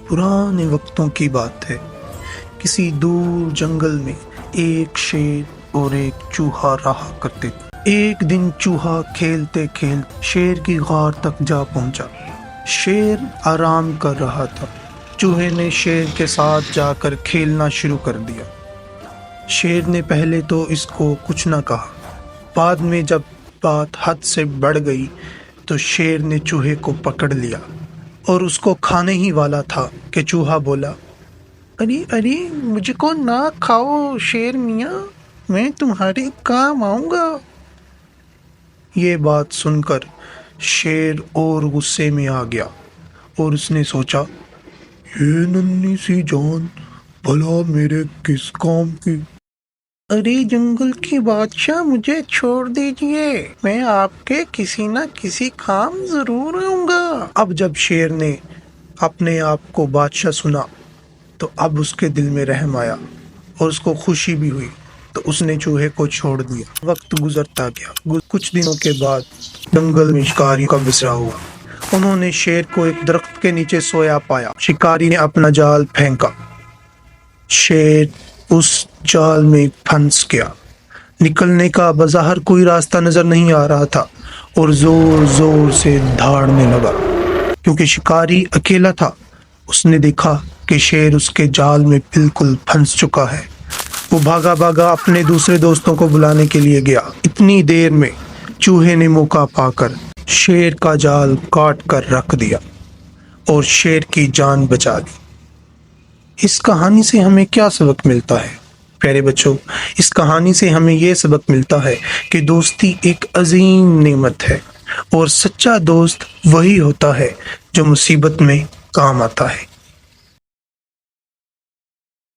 پرانے وقتوں کی بات ہے۔ کسی دور جنگل میں ایک شیر اور ایک چوہا رہا کرتے تھے۔ ایک دن چوہا کھیلتے کھیلتے شیر کی غار تک جا پہنچا۔ شیر آرام کر رہا تھا۔ چوہے نے شیر کے ساتھ جا کر کھیلنا شروع کر دیا۔ شیر نے پہلے تو اس کو کچھ نہ کہا، بعد میں جب بات حد سے بڑھ گئی تو شیر نے چوہے کو پکڑ لیا اور اس کو کھانے ہی والا تھا کہ چوہا بولا، ارے مجھ کو نہ کھاؤ شیر میاں، میں تمہارے کام آؤں گا۔ یہ بات سن کر شیر اور غصے میں آ گیا اور اس نے سوچا، یہ ننھی سی جان بھلا میرے کس کام کی؟ ارے جنگل کی بادشاہ، مجھے چھوڑ دیجئے، میں آپ کے کسی نہ کسی کام ضرور آؤں گا۔ اب جب شیر نے اپنے آپ کو بادشاہ سنا تو اب اس کے دل میں رحم آیا اور اس کو خوشی بھی ہوئی، تو اس نے چوہے کو چھوڑ دیا۔ وقت گزرتا گیا۔ کچھ دنوں کے بعد جنگل میں شکاری کا بسرا ہوا۔ انہوں نے شیر کو ایک درخت کے نیچے سویا پایا۔ شکاری نے اپنا جال پھینکا۔ شیر اس جال میں پھنس گیا۔ نکلنے کا بظاہر کوئی راستہ نظر نہیں آ رہا تھا اور زور زور سے دھاڑنے لگا۔ کیونکہ شکاری اکیلا تھا، اس نے دیکھا کہ شیر اس کے جال میں بالکل پھنس چکا ہے۔ وہ بھاگا بھاگا اپنے دوسرے دوستوں کو بلانے کے لیے گیا۔ اتنی دیر میں چوہے نے موقع پا کر شیر کا جال کاٹ کر رکھ دیا اور شیر کی جان بچا لی۔ اس کہانی سے ہمیں کیا سبق ملتا ہے؟ پیارے بچوں، اس کہانی سے ہمیں یہ سبق ملتا ہے کہ دوستی ایک عظیم نعمت ہے اور سچا دوست وہی ہوتا ہے جو مصیبت میں کام آتا ہے۔